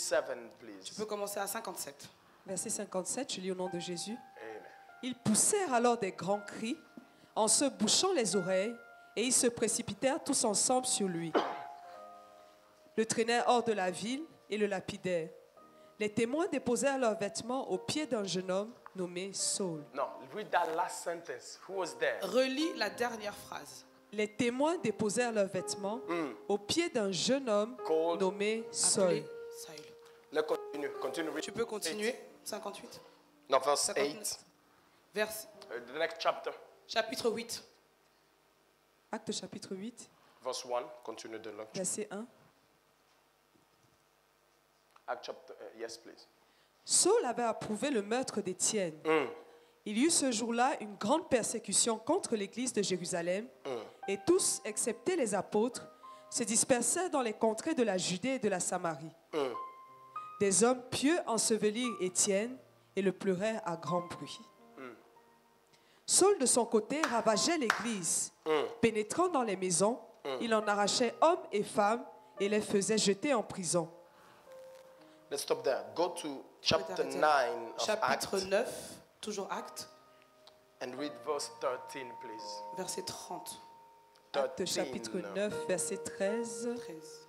57, Tu please. peux commencer à 57. Verset 57, je lis au nom de Jésus. Amen. Ils poussèrent alors des grands cris en se bouchant les oreilles et ils se précipitèrent tous ensemble sur lui. Le traînèrent hors de la ville et le lapidèrent. Les témoins déposèrent leurs vêtements aux pieds d'un jeune homme nommé Saul. No, read that last sentence. Who was there? Relis la dernière phrase. Les témoins déposèrent leurs vêtements aux pieds d'un jeune homme Called- nommé Saul. Appelé Saül. Let's continue. Continue reading. Tu peux continuer. 58. No, verse 59. 8. Vers, The next chapter. chapitre 8. Acte chapitre 8, Verse 1. Continue the long. verset 1. Act chapter. Yes, please. Saul avait approuvé le meurtre d'Étienne. Il y eut ce jour-là une grande persécution contre l'église de Jérusalem, et tous, excepté les apôtres, se dispersèrent dans les contrées de la Judée et de la Samarie. Des hommes pieux ensevelirent Étienne et le pleurèrent à grand bruit. Saul, de son côté, ravageait l'église. Pénétrant dans les maisons, il en arrachait hommes et femmes et les faisait jeter en prison. Let's stop there. Go to Tu peux chapter t'arrêter 9 là. of Chapitre Acts 9, toujours Acte, and read verse 13, please. verset 30. Acte chapitre 9, verset 13. 13.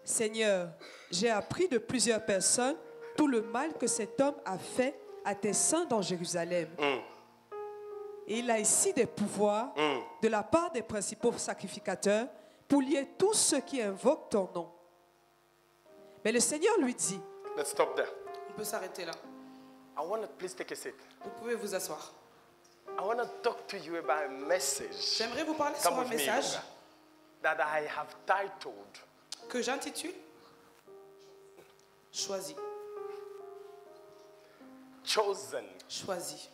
Seigneur, j'ai appris de plusieurs personnes tout le mal que cet homme a fait à tes saints dans Jérusalem. Et il a ici des pouvoirs de la part des principaux sacrificateurs pour lier tous ceux qui invoquent ton nom. Mais le Seigneur lui dit, Let's stop there. On peut s'arrêter là. I want to please take a seat. Vous pouvez vous asseoir. I want to talk to you about a message. J'aimerais vous parler sur Come un with me, message Yoga, that I have titled que j'intitule Choisi. Chosen. Choisi.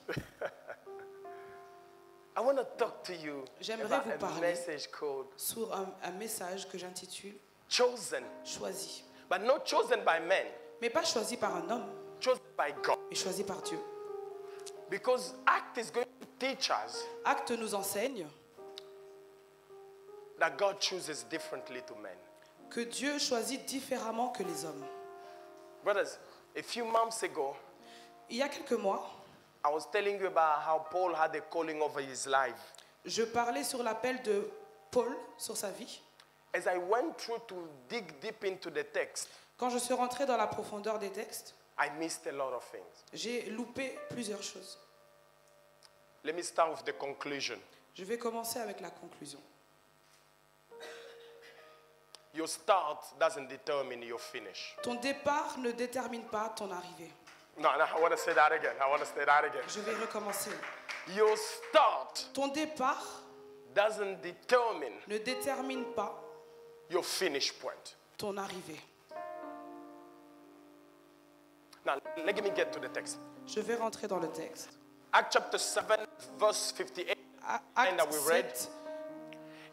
I want to talk to you J'aimerais about vous a parler message called sur un message que j'intitule Chosen, Choisi. but not chosen by men, Mais pas choisi par un homme, chosen by God. mais choisi par Dieu. Because Act is going to teach us Acte nous enseigne that God chooses differently to men. que Dieu choisit différemment que les hommes. Brothers, a few months ago, Il y a quelques mois, I was telling you about how Paul had a calling over his life. je parlais sur l'appel de Paul sur sa vie. As I went through to dig deep into the text, Quand je suis rentré dans la profondeur des textes, I missed a lot of things. j'ai loupé plusieurs choses. Let me start with the conclusion. Je vais commencer avec la conclusion. Your start doesn't determine your finish. Ton départ ne détermine pas ton arrivée. No, I want to say that again. I want to say that again. Je vais recommencer. Your start Ton départ doesn't determine ne détermine pas your finish point. ton arrivée. Now, let me get to the text. Je vais rentrer dans le texte. Act chapter 7, verse 58, and Acte that we read, 7,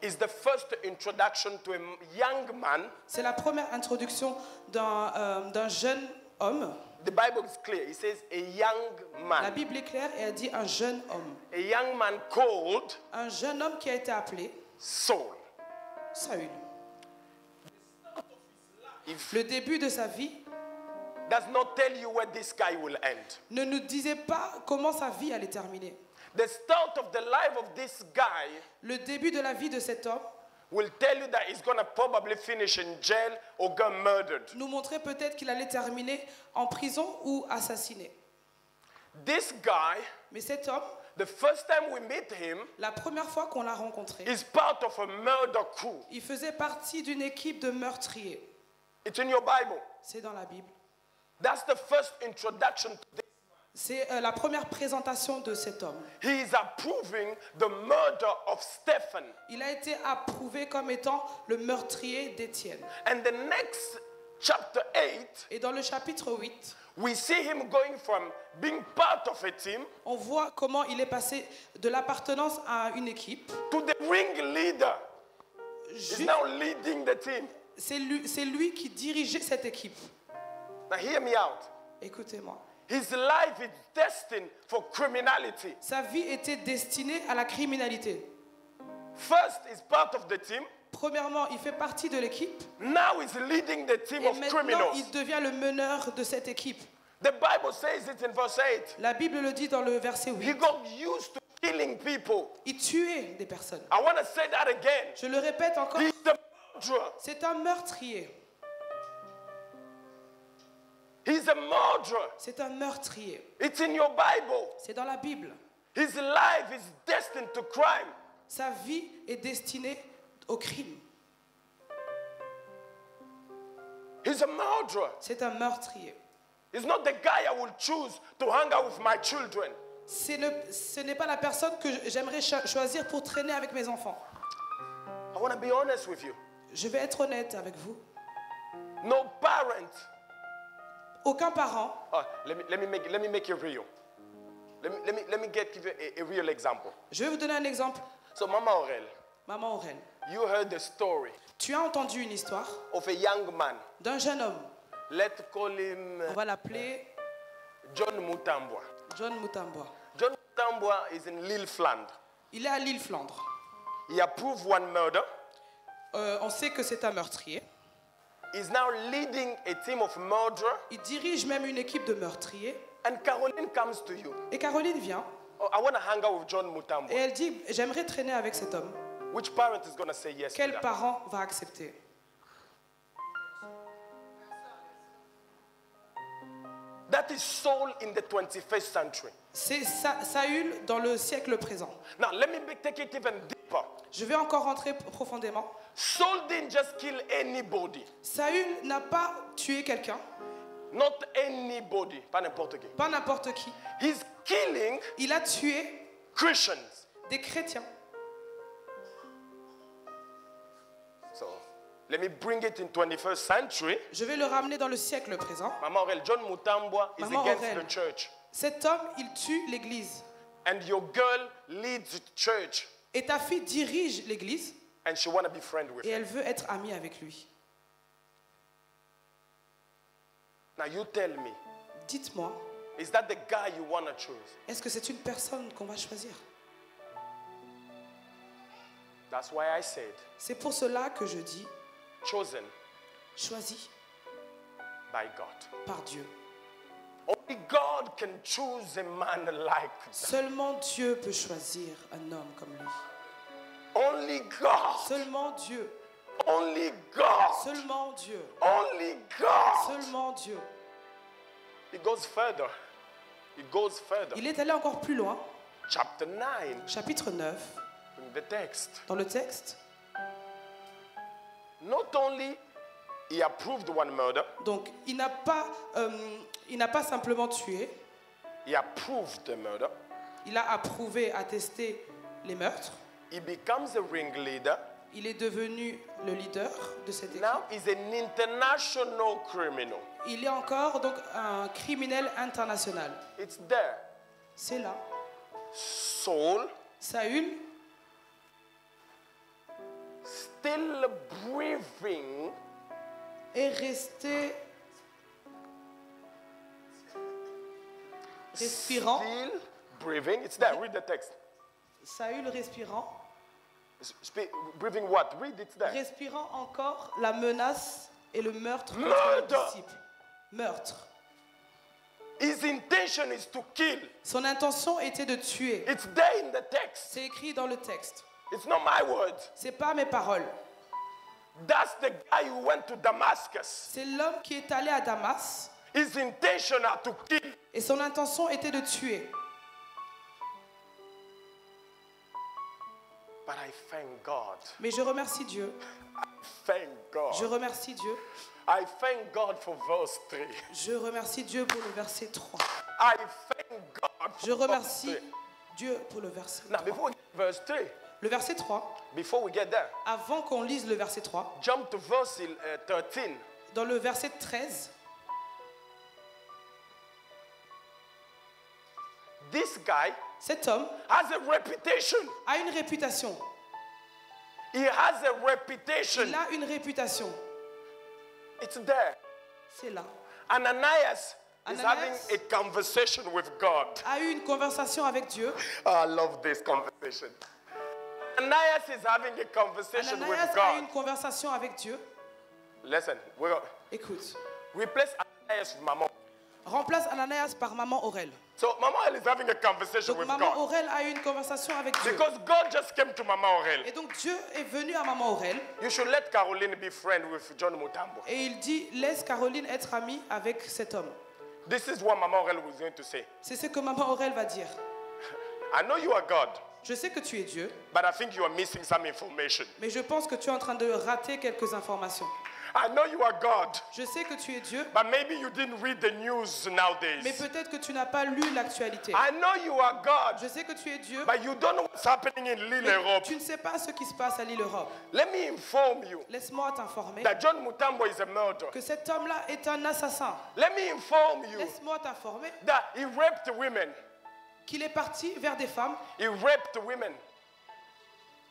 is the first introduction to a young man. c'est la première introduction d'un jeune homme. The Bible is clear. It says a young La man. Bible est claire et elle dit un jeune homme. A young man called Un jeune homme qui a été appelé Saul. Saül. If Le début de sa vie does not tell you where this guy will end. ne nous disait pas comment sa vie allait terminer. The start of the life of this guy Le début de la vie de cet homme will tell you that he's going to probably finish in jail or get murdered. nous montrait peut-être qu'il allait terminer en prison ou assassiné. This guy, Mais cet homme, the first time we meet him, la première fois qu'on l'a rencontré, is part of a murder crew. il faisait partie d'une équipe de meurtriers. It's in your Bible. C'est dans la Bible. That's the first introduction to this. C'est la première présentation de cet homme. He is approving the murder of Stephen. Il a été approuvé comme étant le meurtrier d'Étienne. And the next chapter 8, Et dans le chapitre 8, we see him going from being part of a team on voit comment il est passé de l'appartenance à une équipe. to the ringleader. He's Ju- now leading the team. C'est lui qui dirigeait cette équipe. Now hear me out. Écoutez-moi. His life is destined for criminality. Sa vie était destinée à la criminalité. First, he's part of the team. Premièrement, il fait partie de l'équipe. Now he's leading the team Et of maintenant, criminals. il devient le meneur de cette équipe. The Bible says it in verse 8. La Bible le dit dans le verset He 8. got used to killing people. Il tuait des personnes. I want to say that again. Je le répète encore, He's a murderer. c'est un meurtrier. He's a murderer. C'est un meurtrier. It's in your Bible. C'est dans la Bible. His life is destined to crime. Sa vie est destinée au crime. He's a murderer. C'est un meurtrier. He's not the guy I will choose to hang out with my children. Ce n'est pas la personne que j'aimerais choisir pour traîner avec mes enfants. I want to be honest with you. Je vais être honnête avec vous. No parent. Aucun parent. Let me make it real. Let me give you a real example. Je vais vous donner un exemple. So, Mama Aurel, Maman Aurel, you heard the story tu as entendu une histoire of a young man. d'un jeune homme. Let's call him On va l'appeler John Mutambwa. John Mutambwa. John Mutambwa is in Lille, Flandre. Il est à l'île Flandre. He approved one murder. On sait que c'est un meurtrier. He's now leading a team of murderers. Il dirige même une équipe de meurtriers. And Caroline comes to you. Et Caroline vient Oh, I want to hang out with John Mutambwa. et elle dit « J'aimerais traîner avec cet homme. Which parent is going to say yes to Quel that? parent va accepter ?» That is Saul in the 21st century. C'est Saül dans le siècle présent. Now, let me take it even deeper. Je vais encore rentrer profondément. Saul didn't just kill anybody. Saül n'a pas tué quelqu'un, Not anybody. Pas n'importe qui. pas n'importe qui. He's killing Il a tué Christians. des chrétiens. So, let me bring it in 21st century. Je vais le ramener dans le siècle présent. Mama Aurel, John Mutambwa is Maman against Aurel. the church. Cet homme, il tue l'église. And your girl leads the church. Et ta fille dirige l'église And she want to be friend with et him. elle veut être amie avec lui. Now you tell me, Dites-moi, is that the guy you want to choose? est-ce que c'est une personne qu'on va choisir? That's why I said, C'est pour cela que je dis, chosen choisi by God. par Dieu. Only God can choose a man like that. Seulement Dieu peut choisir un homme comme lui. Only God. Seulement Dieu. Only God. Seulement Dieu. Only God. Seulement Dieu. It goes further. It goes further. Il est allé encore plus loin. Chapter 9 Chapitre 9, in the text. dans le texte. Not only he approved one murder, Donc, il n'a pas simplement tué, he approved the murder. il a approuvé, attesté les meurtres. He becomes a ringleader. Il est devenu le leader de cette équipe. Now he's an international criminal. Il est encore donc un criminel international. It's there. C'est là. Saul, Saül, still breathing, est resté respirant. still breathing. It's there. Read the text. Saül respirant. Breathing what? Read it there. Respirant encore la menace et le meurtre contre Murder. les disciples. Meurtre. His intention is to kill. Son intention était de tuer. It's there in the text. C'est écrit dans le texte. It's not my words. C'est pas mes paroles. That's the guy who went to Damascus. C'est l'homme qui est allé à Damas His intention are to kill. et son intention était de tuer. But I thank God. Mais je remercie Dieu. Thank God. Je remercie Dieu. I thank God for verse 3. Je remercie Dieu pour le verset 3. I thank God for Je remercie verse 3. Dieu pour le verset Now, 3. before we get to verse 3, Le verset 3, before we get there, avant qu'on lise le verset 3, jump to verse 13. dans le verset 13, This guy cet homme has a reputation. a une réputation. He has a reputation. Il a une réputation. It's there. C'est là. Ananias is Ananias having a conversation with God. A eu une conversation avec Dieu. I love this conversation. Ananias is having a conversation with Ananias a une God. conversation avec Dieu. Listen, Écoute, replace Ananias with Mama. remplace Ananias par Maman Aurel. So Mama Aurel is having a conversation Donc with Maman God. Aurel a eu une conversation avec Dieu. Because God just came to Mama Aurel. Et donc Dieu est venu à Maman Aurel You should let Caroline be friend with John Mutambo. et il dit laisse Caroline être amie avec cet homme. This is what Mama Aurel was going to say. C'est ce que Maman Aurel va dire. I know you are God, Je sais que tu es Dieu, but I think you are missing some information. mais je pense que tu es en train de rater quelques informations. I know you are God, Je sais que tu es Dieu, but maybe you didn't read the news nowadays. mais peut-être que tu n'as pas lu l'actualité. I know you are God, Je sais que tu es Dieu, but you don't know what's happening in Lille mais Europe. tu ne sais pas ce qui se passe à l'île Europe. Let me inform you Laisse-moi t'informer that John Mutambo is a murderer. que cet homme-là est un assassin. Let me inform you Laisse-moi t'informer that he raped women. qu'il est parti vers des femmes. He raped women.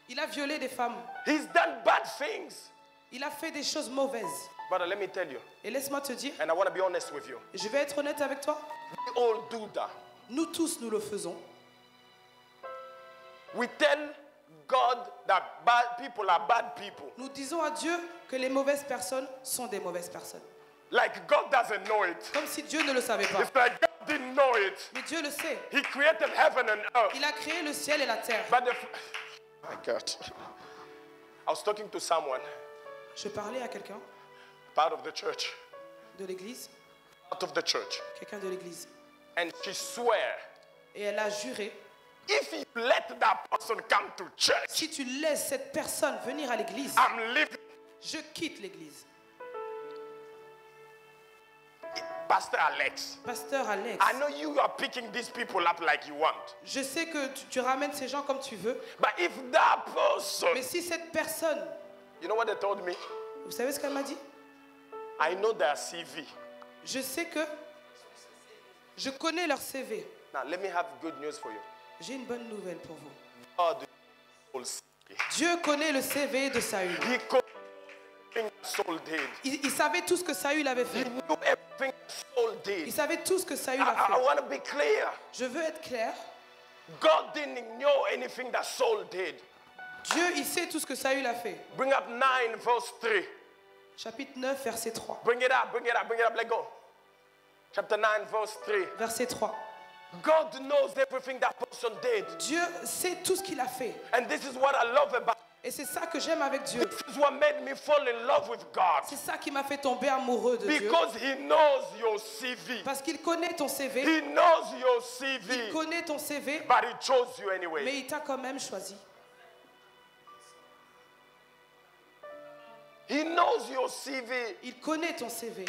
Il a violé des femmes. He's done bad things. Il a fait des choses mauvaises. Brother, let me tell you, Et laisse-moi te dire, and I want to be honest with you. je vais être honnête avec toi, We all do that. nous tous nous le faisons. We tell God that bad people are bad people. Nous disons à Dieu que les mauvaises personnes sont des mauvaises personnes. Like God doesn't know it. Comme si Dieu ne le savait pas. It's like God didn't know it. Mais Dieu le sait. He created heaven and earth. Il a créé le ciel et la terre. But my God. I was talking to someone, Je parlais à quelqu'un part of the church, de l'église, out of the church, quelqu'un de l'église. and she swear, Et elle a juré, if you let that person come to church, si tu laisses cette personne venir à l'église, I'm leaving. je quitte l'église. Pastor Alex, Pasteur Alex, I know you are picking these people up like you want. je sais que tu ramènes ces gens comme tu veux, But if that person, mais si cette personne, you know what they told me? vous savez ce qu'elle m'a dit? I know their CV. Je sais que je connais leur CV. Now, let me have good news for you. J'ai une bonne nouvelle pour vous. God will see. Dieu connaît le CV de Saül. He called everything Saul did. Il savait tout ce que Saül avait He fait. knew everything Saul Il did. savait tout ce que Saül a I fait. want to be clear. Je veux être clair. God didn't know anything that Saul did. Dieu, il sait tout ce que Saül a fait. Bring up 9 verse 3. Chapitre 9, verset 3. Bring it up, bring it up, bring it up. Let go. Chapter 9 verse 3. Verset 3. God knows everything that person did. Dieu sait tout ce qu'il a fait. And this is what I love about. Et c'est ça que j'aime avec Dieu. This is what made me fall in love with God. C'est ça qui m'a fait tomber amoureux de Dieu. Because he knows your CV. Parce qu'il connaît ton CV. He knows your Il CV. connaît ton CV. But he chose you anyway. Mais il t'a quand même choisi. He knows your CV. Il connaît ton CV.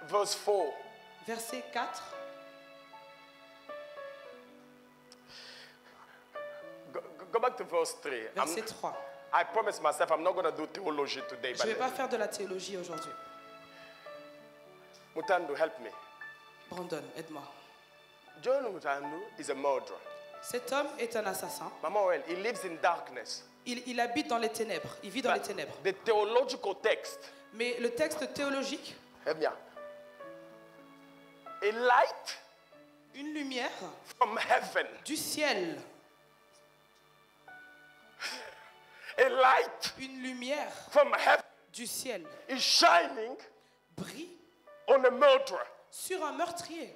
Verse 4. Verset 4. Go back to verse 3. Verset 3. I promise myself I'm not going to do theology today. Je ne vais pas But faire de la théologie aujourd'hui. Mutandu, help me. Brandon, aide-moi. John Mutandu is a murderer. Cet homme est un assassin. Mama Well, he lives in darkness. Il habite dans les ténèbres. Il vit dans les ténèbres. The theological text, Mais le texte théologique, help me out. A light une lumière from heaven. du ciel. A light Une lumière from heaven du ciel is shining brille on a murderer. sur un meurtrier.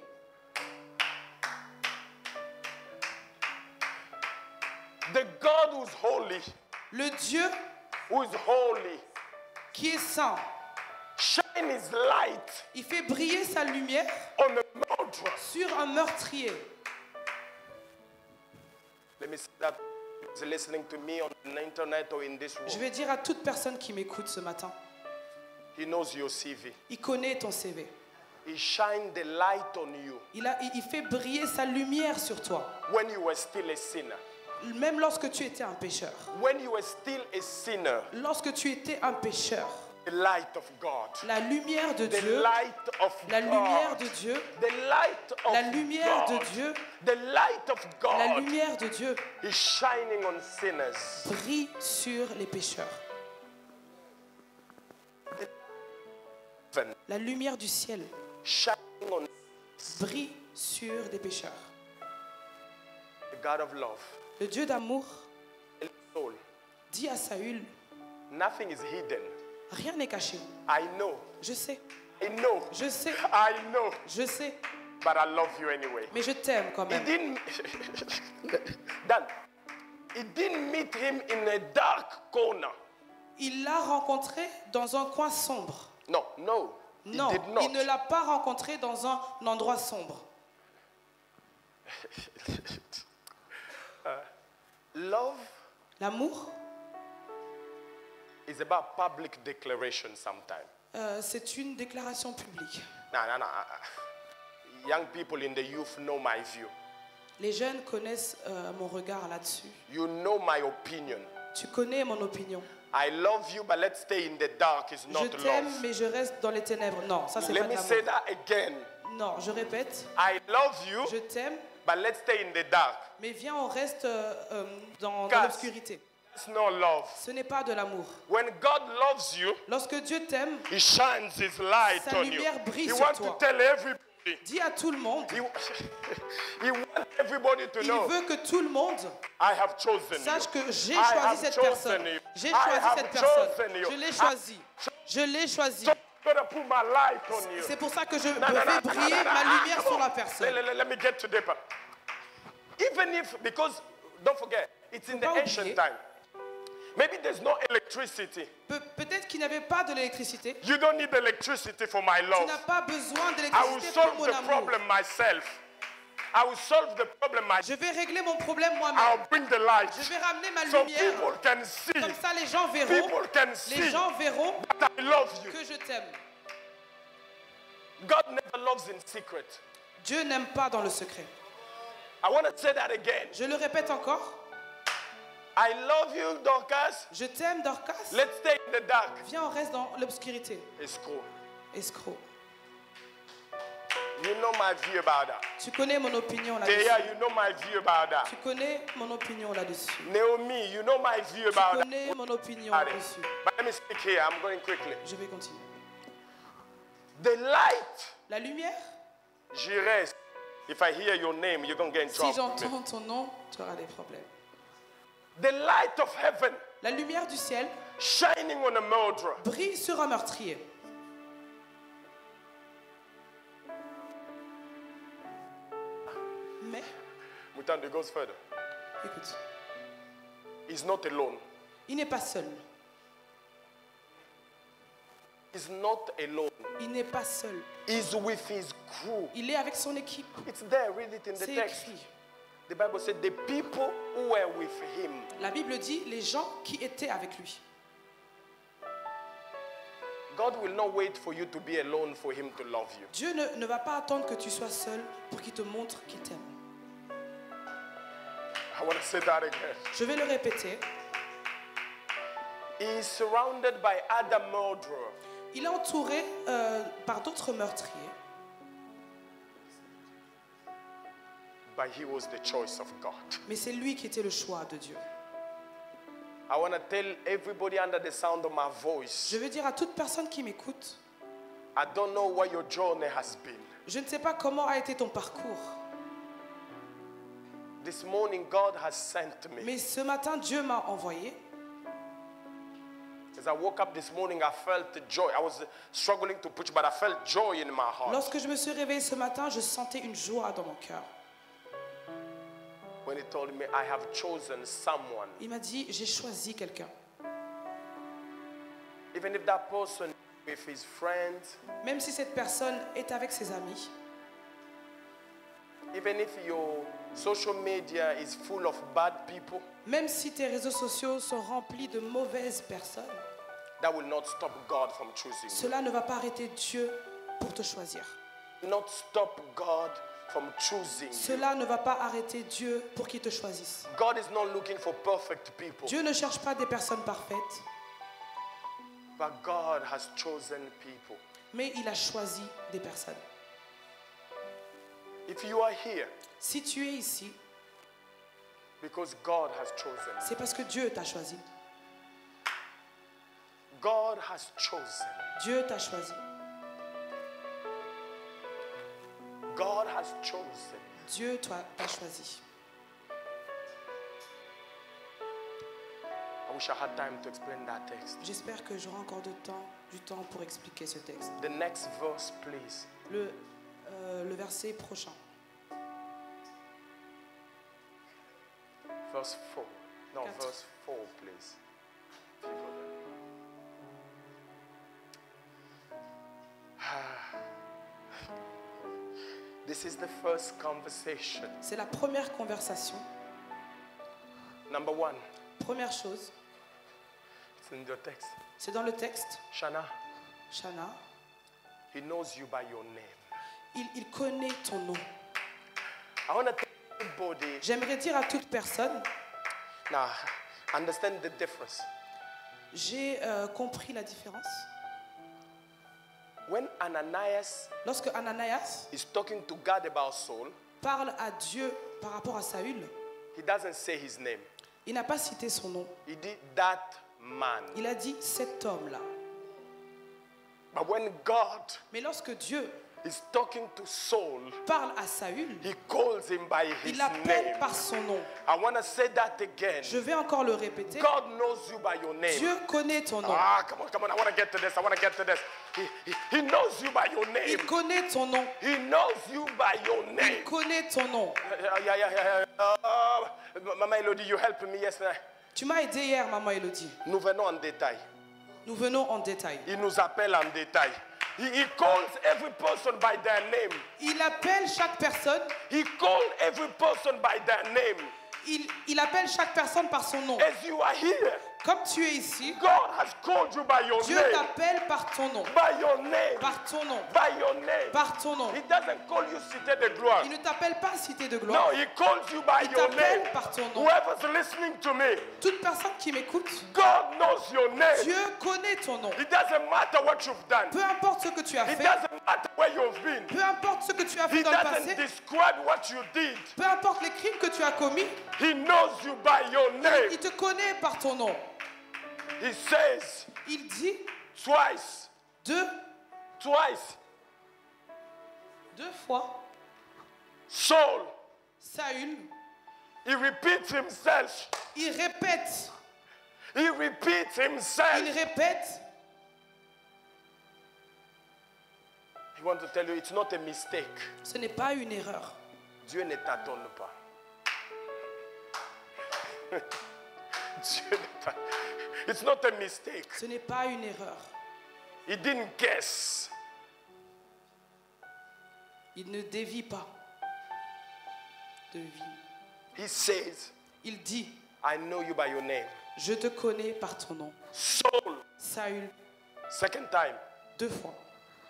The God who's holy, Le Dieu who is holy, qui est saint, shine his light il fait briller sa lumière on a murderer. sur un meurtrier. Let me say that who's listening to me on the internet or in this Je room. vais dire à toute personne qui m'écoute ce matin, He knows your CV. il connaît ton CV. He shine the light on you Il fait briller sa lumière sur toi. when you were still a sinner. Même lorsque tu étais un pécheur. When you were still a sinner, Lorsque tu étais un pécheur, the light of God. la lumière de The Dieu, light of la lumière God. de Dieu, The light of la lumière God. de Dieu, The light of la God lumière de Dieu is shining on sinners. brille sur les pécheurs. Heaven La lumière du ciel shining on brille sur des pécheurs. the God of love. Le Dieu d'amour The soul. dit à Saül, nothing is hidden. rien n'est caché. I know. Je sais, I know. je sais, I know. je sais, But I love you anyway. mais je t'aime quand He même. didn't Dan, he didn't meet him in a dark corner. Il l'a rencontré dans un coin sombre. No, no. He Non, did not. il ne l'a pas rencontré dans un endroit sombre. Love L'amour, is about public declaration sometimes. c'est une déclaration publique. No. Young people in the youth know my view. Les jeunes connaissent mon regard là-dessus. You know my opinion. Tu connais mon opinion. I love you, but let's stay in the dark is Je not t'aime, love. mais je reste dans les ténèbres. Non, ça c'est Let pas de me say l'amour. that again. Non, je répète. I love you, Je t'aime, but let's stay in the dark. mais viens, on reste dans Gas. l'obscurité. It's not love. Ce n'est pas de l'amour. When God loves you, Lorsque Dieu t'aime, He shines His light Sa on you. lumière brille He sur wants toi. to tell everybody. dis à tout le monde. He wants everybody to Il know. veut que tout le monde I have chosen sache you. que j'ai I have choisi cette personne. chosen you. J'ai I choisi have cette personne. chosen you. Je l'ai choisi. Je l'ai choisi. So I'm gonna put my light on you. C'est pour ça que je No, no, fais no, briller no, no, ma no. lumière Come sur on. la personne. Let me get to the part. Even if, because don't forget, it's in the Faut pas ancient oublier. time. Maybe there's no electricity. Peut-être qu'il n'y avait pas de l'électricité. You don't need electricity for my Tu love. n'as pas besoin I will d'électricité pour solve mon the amour. problem myself. I will solve the problem myself. Je vais régler mon problème moi-même. I'll bring the light. Je vais ramener ma So lumière. people can see. Comme ça, les gens verront. People can Les see gens verront that I love you. que je t'aime. God never loves in secret. Dieu n'aime pas dans le secret. I want to say that again. Je le répète encore. I love you, Dorcas. Je t'aime, Dorcas. Let's stay in the dark. Viens, on reste dans l'obscurité. It's cool. Escroc. You know my view about that. Tu connais mon opinion là-dessus. Taya, you know my view about that. Tu connais mon opinion là-dessus. Naomi, you know my view Tu about that. connais mon opinion About it. là-dessus. But let me speak here. I'm going quickly. Je vais continuer. The light. La lumière, Jires. If I hear your name, you're going to get in si trouble. j'entends ton nom, tu auras des problèmes. The light of heaven La lumière du ciel shining on a murderer. brille sur un meurtrier. Mais, Mutande goes further. écoute, He's not alone. il n'est pas seul. He's not alone. Il n'est pas seul. He's with his crew. Il est avec son équipe. It's there, read it in the C'est text. écrit. The Bible said the people who were with him. La Bible dit les gens qui étaient avec lui. God will not wait for you to be alone for him to love you. Dieu ne va pas attendre que tu sois seul pour qu'il te montre qu'il t'aime. I want to say that again. Je vais le répéter. He is surrounded by other murderers. Il est entouré par d'autres meurtriers, But he was the choice of God. mais c'est lui qui était le choix de Dieu. I want to tell everybody under the sound of my voice. Je veux dire à toute personne qui m'écoute, I don't know what your journey has been. je ne sais pas comment a été ton parcours, This morning, God has sent me. mais ce matin, Dieu m'a envoyé. As I woke up this morning, I felt joy. I was struggling to preach, but I felt joy in my heart. Lorsque je me suis réveillée ce matin, je sentais une joie dans mon cœur. When he told me, I have chosen someone. Il m'a dit, j'ai choisi quelqu'un. Even if that person with his friends, Même si cette personne est avec ses amis, even if your social media is full of bad people, même si tes réseaux sociaux sont remplis de mauvaises personnes, that will not stop God from choosing you. cela ne va pas arrêter Dieu pour te choisir. Not stop God from choosing you. Cela ne va pas arrêter Dieu pour qu'il te choisisse. God is not looking for perfect people, Dieu ne cherche pas des personnes parfaites, but God has chosen people. mais il a choisi des personnes. If you are here Si tu es ici, because God has chosen, c'est parce que Dieu t'a choisi. God has chosen, Dieu t'a choisi. God has chosen. Dieu t'a choisi. I I wish I had time to explain that text. J'espère que j'aurai encore du temps pour expliquer ce texte. The next verse, please. Le verset prochain. Verse 4. No, 4. verse 4, please. If you go there. This is the first conversation. C'est la première conversation. Number 1. Première chose, It's in your text. c'est dans le texte. Shana, Shana, he knows you by your name. il connaît ton nom. I want to tell everybody, J'aimerais dire à toute personne, now, understand the difference. j'ai compris la différence. When Ananias Lorsque Ananias is talking to God about Saul, parle à Dieu par rapport à Saül, he doesn't say his name. il n'a pas cité son nom. He did that man. Il a dit cet homme-là. But when God Mais lorsque Dieu is talking to Saul, parle à Saül, he calls him by his il l'appelle name. par son nom. I want to say that again. Je vais encore le répéter. God knows you by your name. Dieu connaît ton nom. Ah, come on. I want to get to this. He knows you by your name. Il connaît ton nom. He knows you by your Il name. connaît ton nom. Yeah. Mama Elodie, you helped me yesterday. Tu m'as aidé hier, maman Elodie. Nous venons en détail. Nous venons en détail. Il nous appelle en détail. He calls every person by their name. Il appelle chaque personne. He calls every person by their name. Il appelle chaque personne par son nom. As you are here, Comme tu es ici, God has called you by your Dieu name. t'appelle par ton nom. By your name. Par ton nom. By your name. Par ton nom. He doesn't call you Cité de Gloire. Il ne t'appelle pas cité de No, gloire. he calls you by Il your t'appelle name. par ton nom. Whoever's listening to me, Toute personne qui m'écoute, God knows your name. Dieu connaît ton nom. It doesn't matter what you've done. Peu importe ce que tu as It fait, doesn't matter where you've been. peu importe ce que tu as fait He dans le doesn't passé, describe what you did. peu importe les crimes que tu as commis, He knows you by your name. il te connaît par ton nom. He says Il dit twice, deux fois, Saul. Saül, He repeats himself. il répète, He repeats himself. il répète. He wants to tell you it's not a mistake. Ce n'est pas une erreur. Dieu ne t'attend pas. Dieu ne t'attend. It's not a mistake. Ce n'est pas une erreur. He didn't guess. Il ne dévie pas de vie. He says, Il dit, I know you by your name. je te connais par ton nom. Saul. Saül, Second time. deux fois.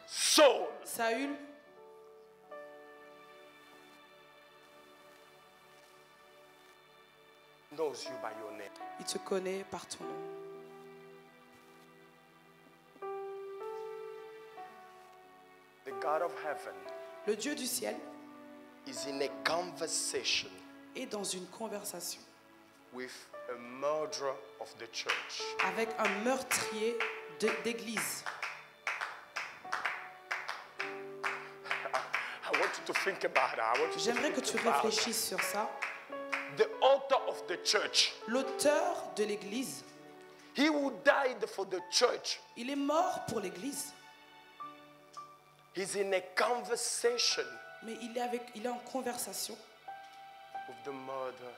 Saul. Saül, Knows you by your name. il te connaît par ton nom. The God of heaven Le Dieu du ciel is in a conversation est dans une conversation with a murderer of the church. avec un meurtrier d'église. I want you to think about it. I want you to J'aimerais que think tu about réfléchisses sur ça. the author of the church. L'auteur de l'église, He who died for the church. il est mort pour l'église, He's in a conversation mais il est en conversation with the murder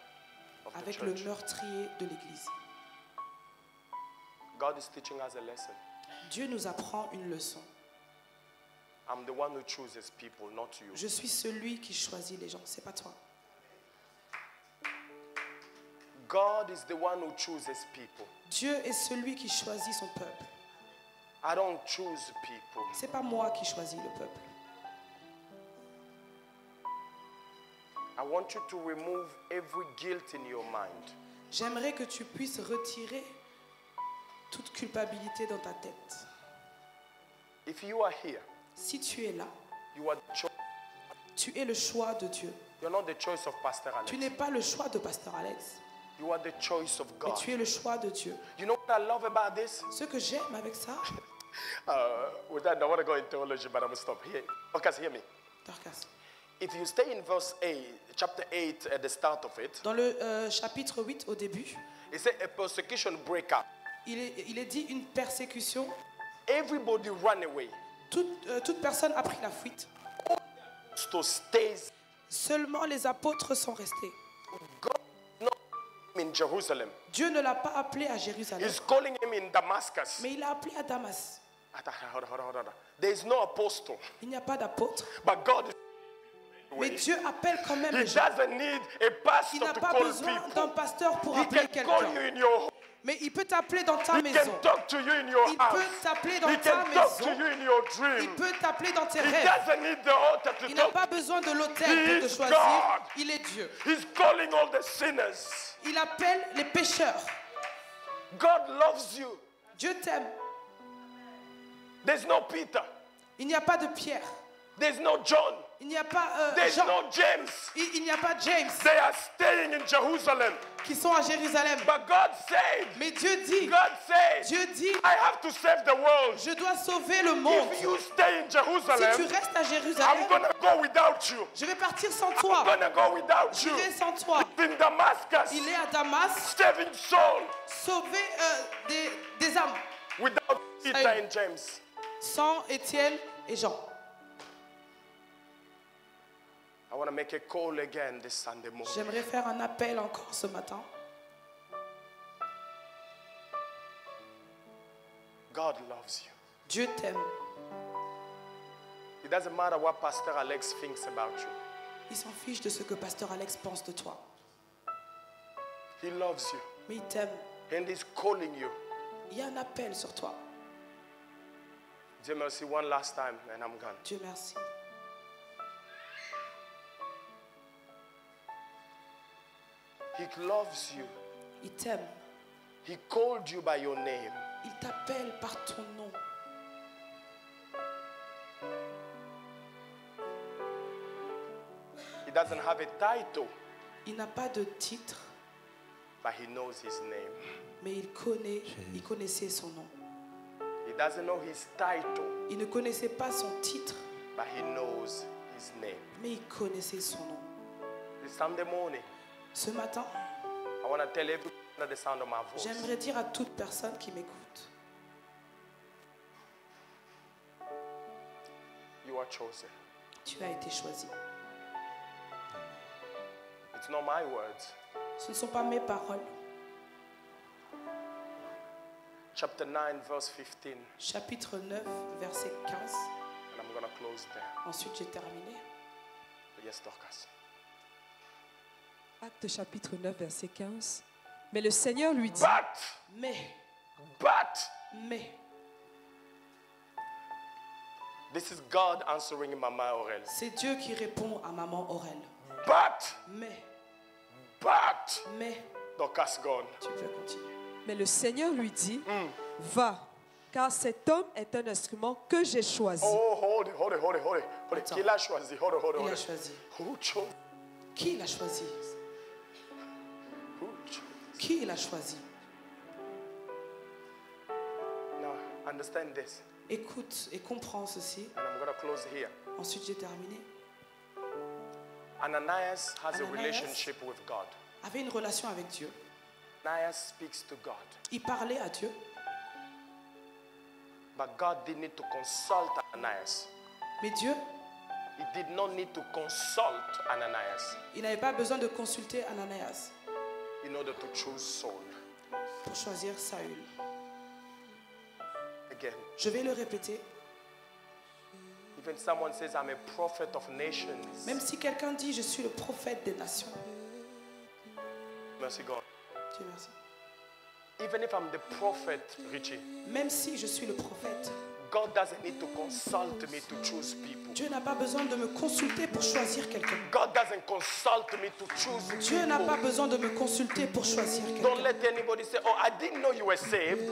of the avec le church. meurtrier de l'église. God is teaching us a lesson. Dieu nous apprend une leçon. I'm the one who chooses people, not you. Je suis celui qui choisit les gens, c'est pas toi. God is the one who chooses people. Dieu est celui qui choisit son peuple. I don't choose people. C'est pas moi qui choisis le peuple. I want you to remove every guilt in your mind. J'aimerais que tu puisses retirer toute culpabilité dans ta tête. If you are here, Si tu es là, you are the tu es le choix de Dieu. you're not the choice of Pastor Alex. Tu n'es pas le choix de Pasteur Alex, You are the choice of mais God. tu es le choix de Dieu. You know what I love about this? Ce que j'aime avec ça, With that, I want to go in theology, but I'm going to stop here. Okay, hear me. Dorcas, If you stay in verse 8, chapter 8 at the start of it, Dans le chapitre 8 au début, it says a persecution break out. il est dit une persécution. Everybody ran away. Toute personne a pris la fuite. To stay. Seulement les apôtres sont restés. God not in Jerusalem. Dieu ne l'a pas appelé à Jérusalem, He's calling him in Damascus. mais il l'a appelé à Damas. Hold on. There is no apostle, Il n'y a pas d'apôtre, but God is. mais Dieu appelle quand même He les gens. doesn't need a Il pastor n'a to pas call besoin d'un people. pasteur pour He appeler can call quelqu'un. you in your home. Mais il peut t'appeler dans ta He maison. can talk to you in your Il house. peut t'appeler dans He ta can talk to maison. you in your Il dream. peut t'appeler dans tes He rêves. doesn't need the altar to Il n'a talk. pas besoin de l'autel He pour te is choisir. God. Il est Dieu. He's calling all the sinners. Il appelle les pécheurs. God loves you. Dieu t'aime. There's no Peter. Il n'y a pas de Pierre. There's no John. Il n'y a pas There's Jean. no James. Il n'y a pas James They are staying in Jerusalem. qui sont à Jérusalem. But God said, Mais Dieu dit, Dieu dit, I have to save the world. je dois sauver le monde. If you stay in Si tu Jerusalem, restes à I'm Jérusalem, gonna go without you. je vais partir sans I'm toi. gonna go without you. J'irai sans toi. In Damascus, Il est à Damas, saving souls sauver des âmes. without Peter and James. Sans Étienne et Jean. I want to make a call again this Sunday morning. J'aimerais faire un appel encore ce matin. God loves you. Dieu t'aime. It doesn't matter what Pastor Alex thinks about you. Il s'en fiche de ce que Pasteur Alex pense de toi. He loves you. Mais il t'aime. And he's calling you. Il y a un appel sur toi. Dieu merci, one last time and I'm gone. Dieu merci. He loves you. Il t'aime. He called you by your name. Il t'appelle par ton nom. He doesn't have a title, Il n'a pas de titre, but he knows his name. mais il connaissait son nom. He doesn't know his title, Il ne connaissait pas son titre, but he knows his name. mais il connaissait son nom. This Sunday morning, Ce matin, I want to tell everyone at the sound of my voice, j'aimerais dire à toute personne qui m'écoute, you are chosen. tu as été choisi. It's not my words. Ce ne sont pas mes paroles. Chapter 9, verse 15. Chapitre 9, verset 15. And I'm going to close there. Ensuite, j'ai terminé. Yes, Dorcas. Acte chapitre 9, verset 15. Mais le Seigneur lui dit, Mais, this is God answering Mama Aurel. c'est Dieu qui répond à maman Aurel. Mais, Dorcas gone. tu peux continuer. mais le Seigneur lui dit, va, car cet homme est un instrument que j'ai choisi. Oh, hold it. Attends. Qui l'a choisi? Hold Il a it. choisi. Who chose? Qui l'a choisi? Who chose? Qui l'a choisi? Now, understand this. Écoute et comprends ceci. And I'm going to close here. Ensuite, j'ai terminé. Ananias has a Ananias relationship with God. Avait une relation avec Dieu. Ananias speaks to God. Il parlait à Dieu, But God didn't need to consult Ananias. mais Dieu, He did not need to consult Ananias il n'avait pas besoin de consulter Ananias in order to choose Saul. pour choisir Saül. Again, Je vais le répéter. even someone says, I'm a prophet of nations. Même si quelqu'un dit je suis le prophète des nations. Mercy God. Dieu merci. Even if I'm the prophet, Richie, Même si je suis le prophète, God doesn't need to consult me to choose people. Dieu n'a pas besoin de me consulter pour choisir quelqu'un. God doesn't consult me to choose Dieu n'a pas people. besoin de me consulter pour choisir Don't quelqu'un. let anybody say, oh, I didn't know you were saved.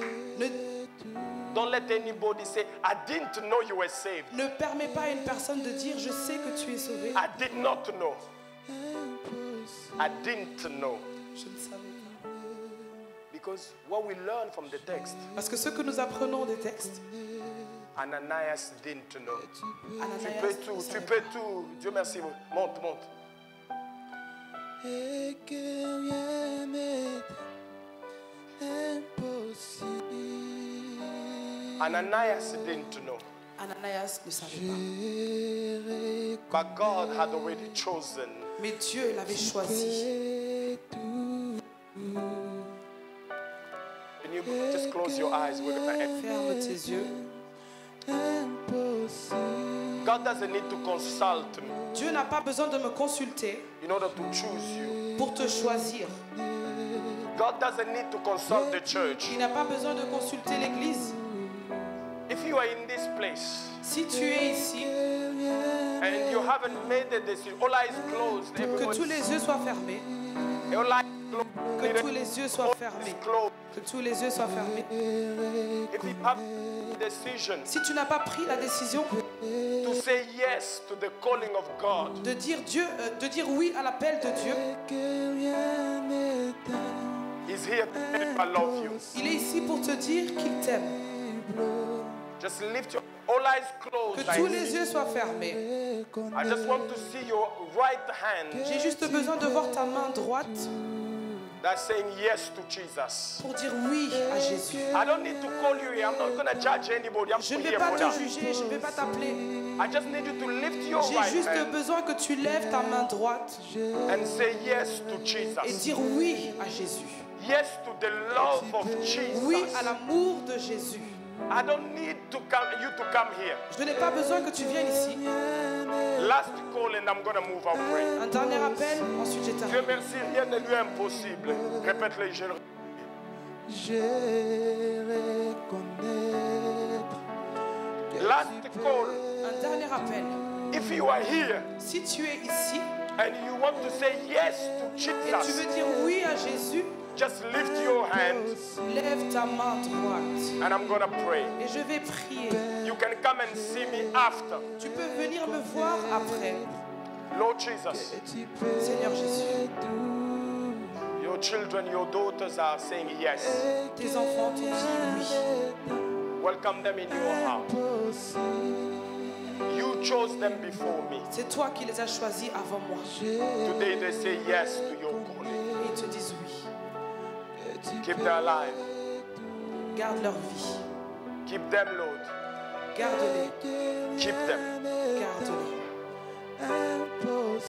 Don't let anybody say, I didn't know you were saved. Ne permets pas à une personne de dire je sais que tu es sauvé. I did not know. I didn't know. Je ne savais pas. Because what we learn from the text Parce que ce que nous apprenons des textes, Ananias didn't know. Tu Ananias peux ne tout, tu savait peux pas. tout. Dieu merci. Monte, monte. Et que rien m'est impossible. Ananias didn't know. Ananias ne savait pas. J'ai But God had already chosen. Mais Dieu l'avait choisi. récolté tout. Can you just close your eyes? We're gonna end. Ferme tes yeux. Impossible. God doesn't need to consult me Dieu n'a pas besoin de me consulter in order to choose you. pour te choisir. God doesn't need to consult the church. Il n'a pas besoin de consulter l'église. If you are in this place Si tu es ici, and you haven't made a decision, all eyes closed, que everybody, tous les yeux soient fermés. all eyes Que tous closed, les yeux soient all eyes fermés. closed. Que tous les yeux soient fermés. If you have a decision Si tu n'as pas pris la décision to say yes to the calling of God, de dire de dire oui à l'appel de Dieu, Que rien m'éteint. He's here to tell you I love you. il est ici pour te dire qu'il t'aime. Just lift your all eyes Que closed. tous les yeux soient fermés. I just want to see your right hand J'ai juste besoin de voir ta main droite that's saying yes to Jesus. pour dire oui à Jésus. I don't need to call you here. I'm not going to judge anybody. I'm Je ne here vais pas for te that. juger, je ne vais pas t'appeler. I just need you to lift your J'ai right juste hand besoin que tu lèves ta main droite and say yes to et Jesus. dire oui à Jésus. Yes to the love of Jesus. Oui à l'amour de Jésus. I don't need to you to come here. Je n'ai pas besoin que tu viennes ici. Last call and I'm going to move out. Pray. Un dernier appel, ensuite Dieu j'éteins. merci, rien ne lui est impossible. Répète-le, je le J'ai reconnaître. Last call. Un dernier appel. If you are here Si tu es ici and you want to say yes to et tu Jesus, veux dire oui à Jésus, just lift your hand lève ta main droite and I'm going to pray. et je vais prier. You can come and see me after. Tu peux venir me voir après. Lord Jesus, Seigneur Jésus, your children, your daughters are saying yes. tes enfants t'ont dit oui. Welcome them in your heart. You chose them before me. C'est toi qui les as choisis avant moi. Today they say yes to your calling. Et ils te disent oui. Keep them alive. Garde leur vie. Keep them, Lord. Garde-les. Keep them. Garde-les.